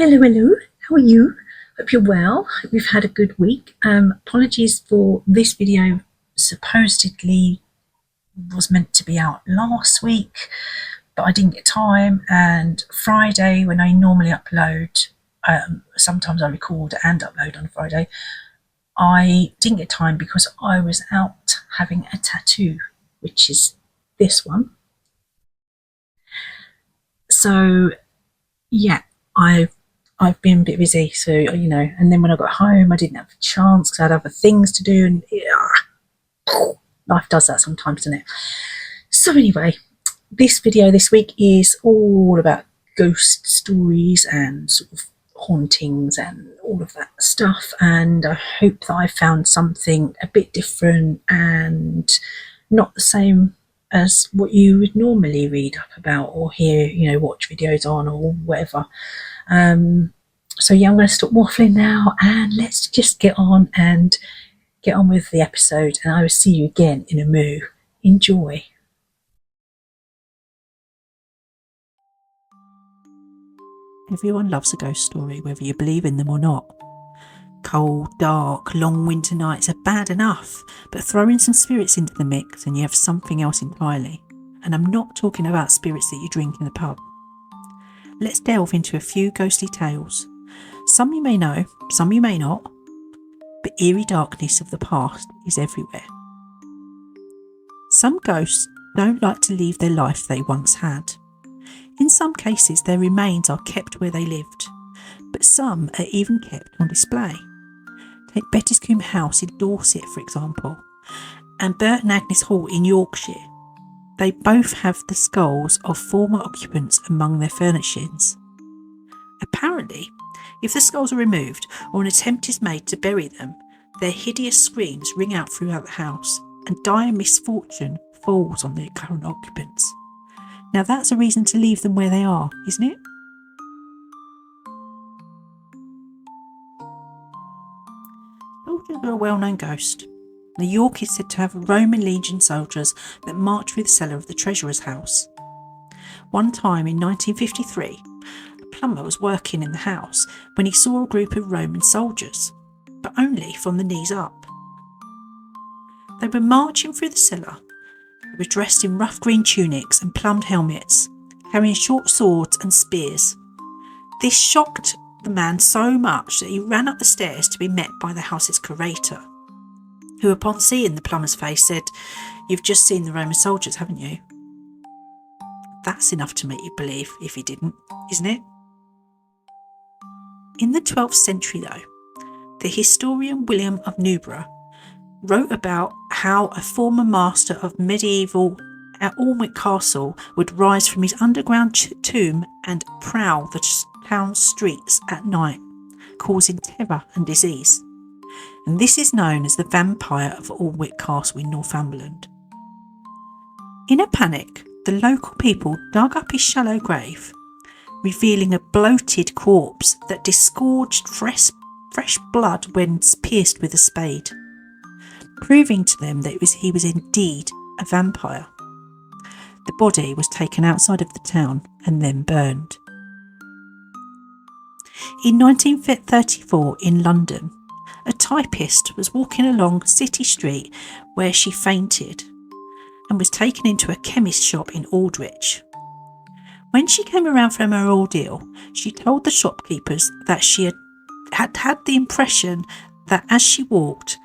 Hello. How are you? Hope you're well. Hope you've had a good week. Apologies for this video. Supposedly was meant to be out last week, but I didn't get time. And Friday, when I normally upload, sometimes I record and upload on Friday, I didn't get time because I was out having a tattoo, which is this one. So yeah, I've been a bit busy, so and then when I got home I didn't have a chance because I had other things to do, and life does that sometimes, doesn't it? So anyway, this video this week is all about ghost stories and sort of hauntings and all of that stuff, and I hope that I found something a bit different and not the same as what you would normally read up about or hear, watch videos on or whatever. So yeah, I'm going to stop waffling now and let's just get on with the episode, and I will see you again in a moo. Enjoy. Everyone loves a ghost story, whether you believe in them or not. Cold, dark, long winter nights are bad enough, but throw in some spirits into the mix and you have something else entirely. And I'm not talking about spirits that you drink in the pub. Let's delve into a few ghostly tales. Some you may know, some you may not, but eerie darkness of the past is everywhere. Some ghosts don't like to leave their life they once had. In some cases, their remains are kept where they lived, but some are even kept on display. Take Bettiscombe House in Dorset, for example, and Burton Agnes Hall in Yorkshire. They both have the skulls of former occupants among their furnishings. Apparently, if the skulls are removed or an attempt is made to bury them, their hideous screams ring out throughout the house, and dire misfortune falls on their current occupants. Now that's a reason to leave them where they are, isn't it? Soldiers are a well-known ghost. The York is said to have Roman legion soldiers that march through the cellar of the treasurer's house. One time in 1953, a plumber was working in the house when he saw a group of Roman soldiers, but only from the knees up. They were marching through the cellar. They were dressed in rough green tunics and plumed helmets, carrying short swords and spears. This shocked the man so much that he ran up the stairs to be met by the house's curator, who upon seeing the plumber's face said, "You've just seen the Roman soldiers, haven't you?" That's enough to make you believe if you didn't, isn't it? In the 12th century though, the historian William of Newburgh wrote about how a former master of medieval at Alnwick Castle would rise from his underground tomb and prowl the town streets at night, causing terror and disease. And this is known as the vampire of Alnwick Castle in Northumberland. In a panic, the local people dug up his shallow grave, revealing a bloated corpse that disgorged fresh blood when pierced with a spade, proving to them that he was indeed a vampire. The body was taken outside of the town and then burned. In 1934 in London, a typist was walking along City Street where she fainted and was taken into a chemist shop in Aldwych. When she came around from her ordeal, she told the shopkeepers that she had the impression that as she walked,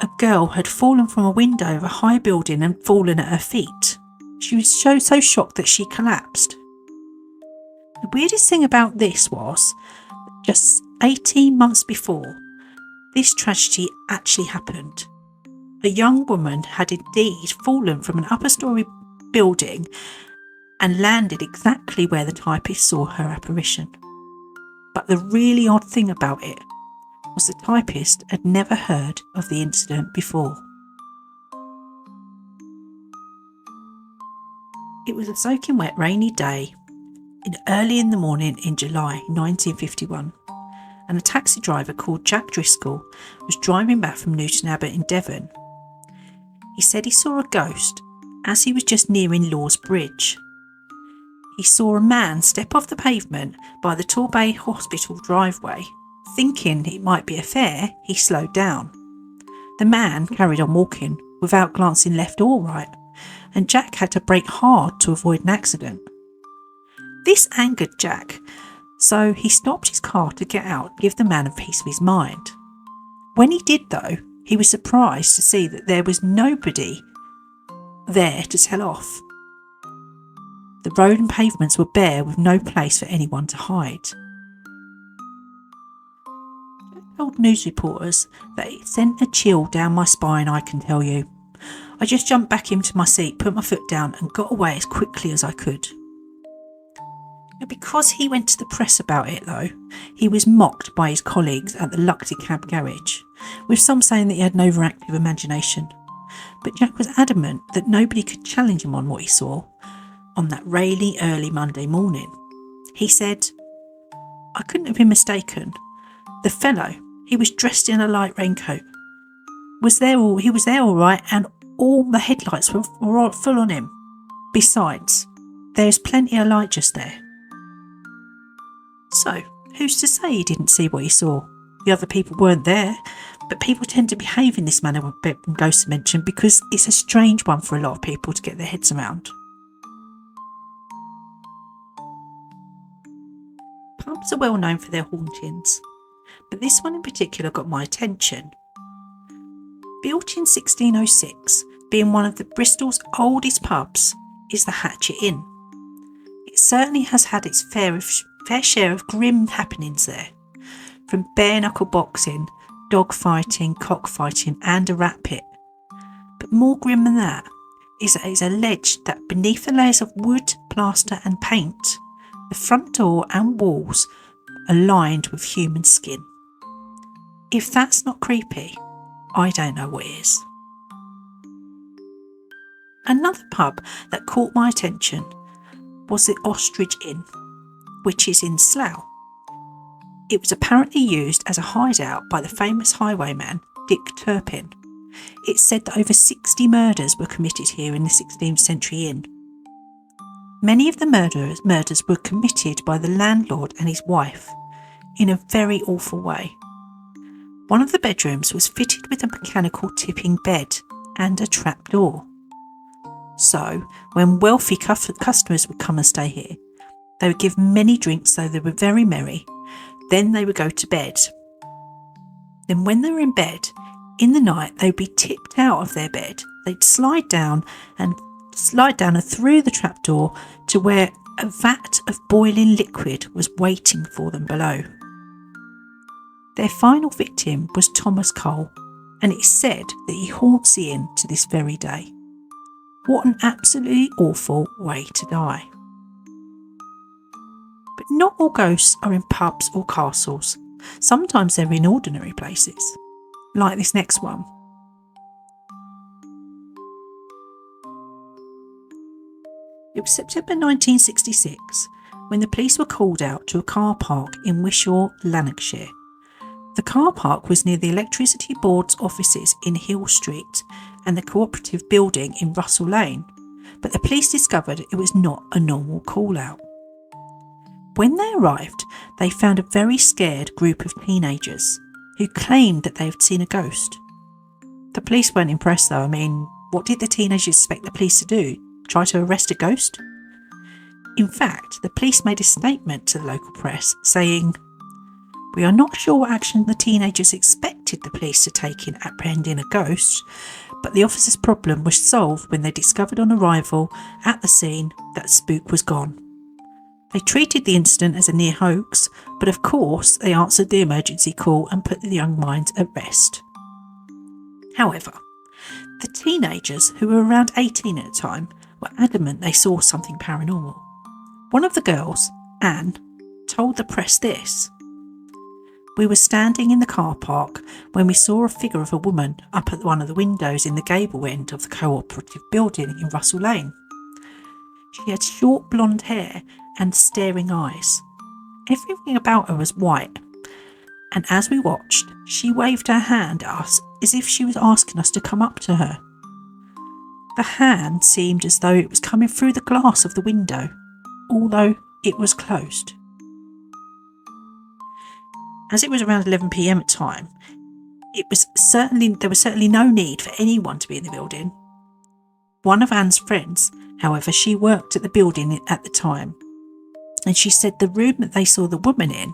a girl had fallen from a window of a high building and fallen at her feet. She was so shocked that she collapsed. The weirdest thing about this was, just 18 months before, this tragedy actually happened. A young woman had indeed fallen from an upper storey building and landed exactly where the typist saw her apparition. But the really odd thing about it was the typist had never heard of the incident before. It was a soaking wet rainy day early in the morning in July 1951, and a taxi driver called Jack Driscoll was driving back from Newton Abbot in Devon. He said he saw a ghost as he was just nearing Lawes Bridge. he saw a man step off the pavement by the Torbay Hospital driveway. Thinking it might be a fare, he slowed down. The man carried on walking without glancing left or right, and Jack had to brake hard to avoid an accident. This angered Jack, so he stopped his car to get out and give the man a piece of his mind. When he did, though, he was surprised to see that there was nobody there to tell off. The road and pavements were bare with no place for anyone to hide. Jack told news reporters that it sent a chill down my spine, I can tell you. I just jumped back into my seat, put my foot down and got away as quickly as I could. Because he went to the press about it, though, he was mocked by his colleagues at the Luckley Cab Garage, with some saying that he had an overactive imagination. But Jack was adamant that nobody could challenge him on what he saw on that really early Monday morning. He said, "I couldn't have been mistaken. The fellow, he was dressed in a light raincoat. He was there all right, and all the headlights were full on him. Besides, there's plenty of light just there." So, who's to say he didn't see what he saw? The other people weren't there, but people tend to behave in this manner when ghosts are mentioned because it's a strange one for a lot of people to get their heads around. Pubs are well known for their hauntings, but this one in particular got my attention. Built in 1606, being one of the Bristol's oldest pubs, is the Hatchet Inn. It certainly has had its fair share of grim happenings there, from bare-knuckle boxing, dog fighting, cockfighting and a rat pit. But more grim than that is that it's alleged that beneath the layers of wood, plaster and paint, the front door and walls are lined with human skin. If that's not creepy, I don't know what is. Another pub that caught my attention was the Ostrich Inn, which is in Slough. It was apparently used as a hideout by the famous highwayman Dick Turpin. It's said that over 60 murders were committed here in the 16th century inn. Many of the murders were committed by the landlord and his wife in a very awful way. One of the bedrooms was fitted with a mechanical tipping bed and a trapdoor. So, when wealthy customers would come and stay here, they would give many drinks though they were very merry. Then they would go to bed. Then when they were in bed, in the night they would be tipped out of their bed. They'd slide down and through the trapdoor to where a vat of boiling liquid was waiting for them below. Their final victim was Thomas Cole, and it's said that he haunts the inn to this very day. What an absolutely awful way to die. But not all ghosts are in pubs or castles. Sometimes they're in ordinary places, like this next one. It was September 1966 when the police were called out to a car park in Wishaw, Lanarkshire. The car park was near the Electricity Board's offices in Hill Street and the Cooperative Building in Russell Lane, but the police discovered it was not a normal call-out. When they arrived, they found a very scared group of teenagers who claimed that they had seen a ghost. The police weren't impressed though. I mean, what did the teenagers expect the police to do? Try to arrest a ghost? In fact, the police made a statement to the local press saying, "We are not sure what action the teenagers expected the police to take in apprehending a ghost, but the officers' problem was solved when they discovered on arrival at the scene that Spook was gone. They treated the incident as a near hoax, but of course they answered the emergency call and put the young minds at rest." However, the teenagers, who were around 18 at the time, were adamant they saw something paranormal. One of the girls, Anne, told the press this: "We were standing in the car park when we saw a figure of a woman up at one of the windows in the gable end of the Cooperative Building in Russell Lane. She had short blonde hair and staring eyes. Everything about her was white, and as we watched, she waved her hand at us as if she was asking us to come up to her. The hand seemed as though it was coming through the glass of the window. although it was closed. As it was around 11 p.m. at time, there was certainly no need for anyone to be in the building. One of Anne's friends, however, she worked at the building at the time, and she said the room that they saw the woman in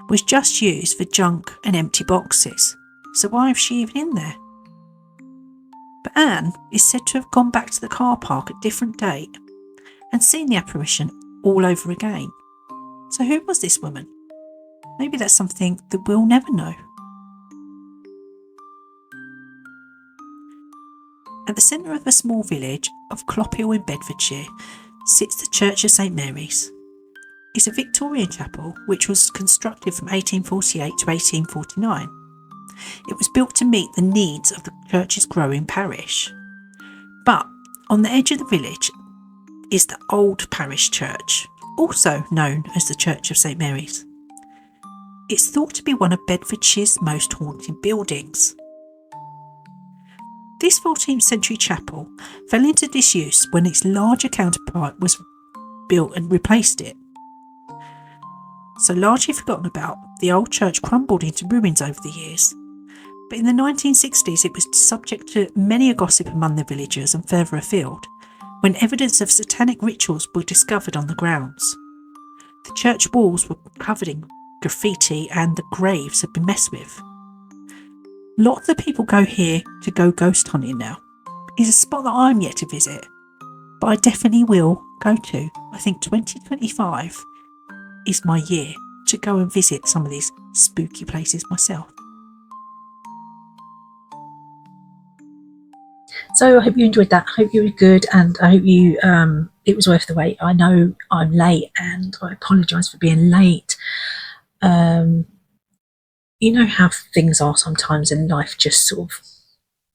was just used for junk and empty boxes. So why was she even in there? But Anne is said to have gone back to the car park at a different date and seen the apparition all over again. So who was this woman? Maybe that's something that we'll never know. At the centre of a small village of Clophill in Bedfordshire sits the Church of St Mary's. It's a Victorian chapel which was constructed from 1848 to 1849. It was built to meet the needs of the church's growing parish. But on the edge of the village is the old parish church, also known as the Church of St Mary's. It's thought to be one of Bedfordshire's most haunted buildings. This 14th century chapel fell into disuse when its larger counterpart was built and replaced it. So largely forgotten about, the old church crumbled into ruins over the years. But in the 1960s it was subject to many a gossip among the villagers and further afield, when evidence of satanic rituals were discovered on the grounds. The church walls were covered in graffiti and the graves had been messed with. Lots of people go here to go ghost hunting now. It's a spot that I'm yet to visit, but I definitely will go to. I think 2025 is my year to go and visit some of these spooky places myself. So I hope you enjoyed that. I hope you were good, and I hope you it was worth the wait. I know I'm late, and I apologise for being late. You know how things are sometimes, and life just sort of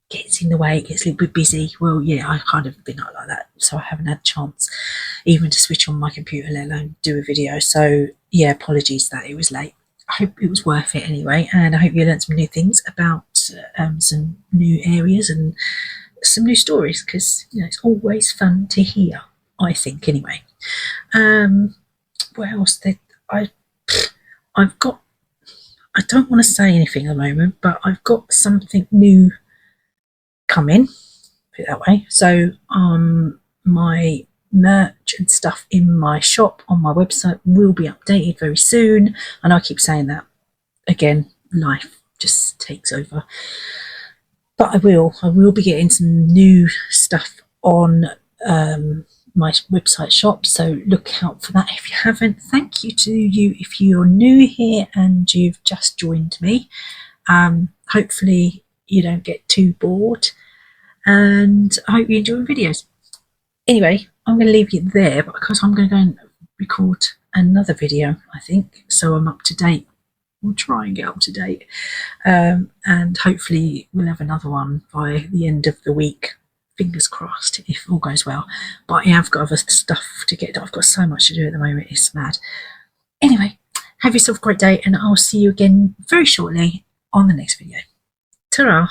gets in the way. It gets a little bit busy. Well, yeah, I kind of been like that, so I haven't had a chance even to switch on my computer, let alone do a video. So yeah, apologies that it was late. I hope it was worth it anyway, and I hope you learned some new things about some new areas and some new stories, because you know it's always fun to hear, I think anyway. What else did I've got, I don't want to say anything at the moment, but I've got something new coming, put it that way. So my merch and stuff in my shop on my website will be updated very soon, and I keep saying that again, life just takes over. But I will be getting some new stuff on my website shop, so look out for that if you haven't. Thank you to you if you're new here and you've just joined me. Hopefully you don't get too bored, and I hope you enjoy the videos. Anyway, I'm going to leave you there because I'm going to go and record another video, I think, so I'm up to date. We'll try and get up to date, and hopefully we'll have another one by the end of the week, fingers crossed, if all goes well. But I have got other stuff to get done. I've got so much to do at the moment, it's mad. Anyway, have yourself a great day, and I'll see you again very shortly on the next video. Ta-ra!